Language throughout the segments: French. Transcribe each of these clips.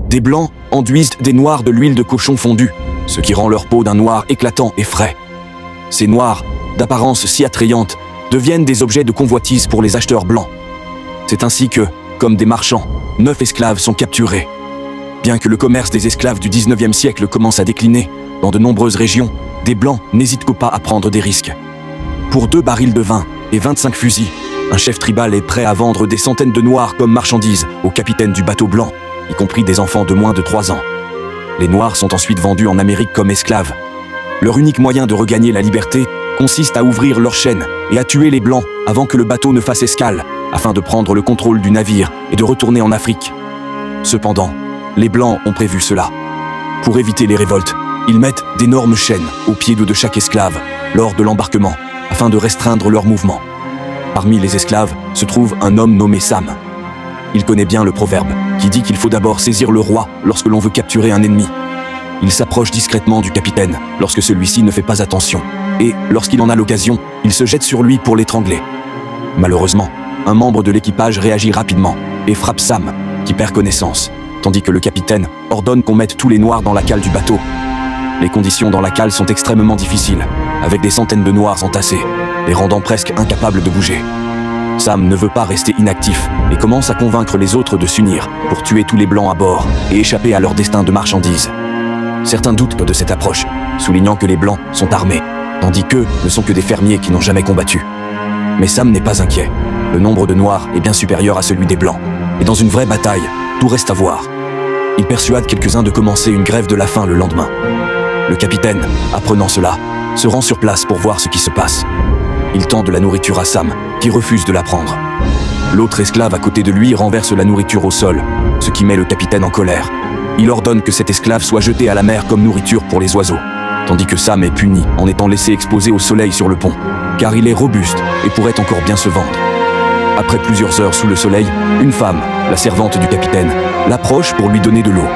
Des blancs enduisent des noirs de l'huile de cochon fondue, ce qui rend leur peau d'un noir éclatant et frais. Ces noirs, d'apparence si attrayante, deviennent des objets de convoitise pour les acheteurs blancs. C'est ainsi que, comme des marchands, 9 esclaves sont capturés. Bien que le commerce des esclaves du 19e siècle commence à décliner, dans de nombreuses régions, des blancs n'hésitent pas à prendre des risques. Pour 2 barils de vin et 25 fusils, un chef tribal est prêt à vendre des centaines de noirs comme marchandises au capitaine du bateau blanc, y compris des enfants de moins de 3 ans. Les noirs sont ensuite vendus en Amérique comme esclaves. Leur unique moyen de regagner la liberté consiste à ouvrir leurs chaînes et à tuer les blancs avant que le bateau ne fasse escale, afin de prendre le contrôle du navire et de retourner en Afrique. Cependant, les blancs ont prévu cela. Pour éviter les révoltes, ils mettent d'énormes chaînes au pied de chaque esclave lors de l'embarquement, afin de restreindre leurs mouvements. Parmi les esclaves se trouve un homme nommé Sam. Il connaît bien le proverbe qui dit qu'il faut d'abord saisir le roi lorsque l'on veut capturer un ennemi. Il s'approche discrètement du capitaine lorsque celui-ci ne fait pas attention, et lorsqu'il en a l'occasion, il se jette sur lui pour l'étrangler. Malheureusement, un membre de l'équipage réagit rapidement et frappe Sam, qui perd connaissance, tandis que le capitaine ordonne qu'on mette tous les noirs dans la cale du bateau. Les conditions dans la cale sont extrêmement difficiles, avec des centaines de noirs entassés, les rendant presque incapables de bouger. Sam ne veut pas rester inactif et commence à convaincre les autres de s'unir pour tuer tous les blancs à bord et échapper à leur destin de marchandises. Certains doutent de cette approche, soulignant que les blancs sont armés, tandis qu'eux ne sont que des fermiers qui n'ont jamais combattu. Mais Sam n'est pas inquiet. Le nombre de noirs est bien supérieur à celui des blancs, et dans une vraie bataille, tout reste à voir. Il persuade quelques-uns de commencer une grève de la faim le lendemain. Le capitaine, apprenant cela, se rend sur place pour voir ce qui se passe. Il tend de la nourriture à Sam, qui refuse de la prendre. L'autre esclave à côté de lui renverse la nourriture au sol, ce qui met le capitaine en colère. Il ordonne que cet esclave soit jeté à la mer comme nourriture pour les oiseaux, tandis que Sam est puni en étant laissé exposé au soleil sur le pont, car il est robuste et pourrait encore bien se vendre. Après plusieurs heures sous le soleil, une femme, la servante du capitaine, l'approche pour lui donner de l'eau.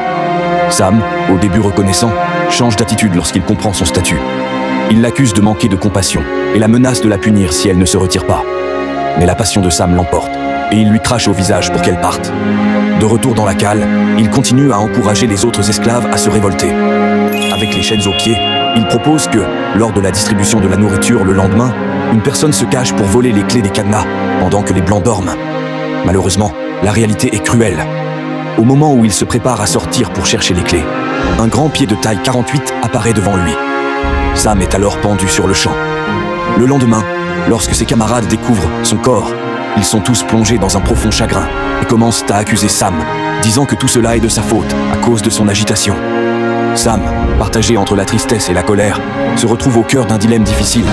Sam, au début reconnaissant, change d'attitude lorsqu'il comprend son statut. Il l'accuse de manquer de compassion et la menace de la punir si elle ne se retire pas. Mais la passion de Sam l'emporte et il lui crache au visage pour qu'elle parte. De retour dans la cale, il continue à encourager les autres esclaves à se révolter. Avec les chaînes aux pieds, il propose que, lors de la distribution de la nourriture le lendemain, une personne se cache pour voler les clés des cadenas pendant que les blancs dorment. Malheureusement, la réalité est cruelle. Au moment où il se prépare à sortir pour chercher les clés, un grand pied de taille 48 apparaît devant lui. Sam est alors pendu sur le champ. Le lendemain, lorsque ses camarades découvrent son corps, ils sont tous plongés dans un profond chagrin et commencent à accuser Sam, disant que tout cela est de sa faute à cause de son agitation. Sam, partagé entre la tristesse et la colère, se retrouve au cœur d'un dilemme difficile.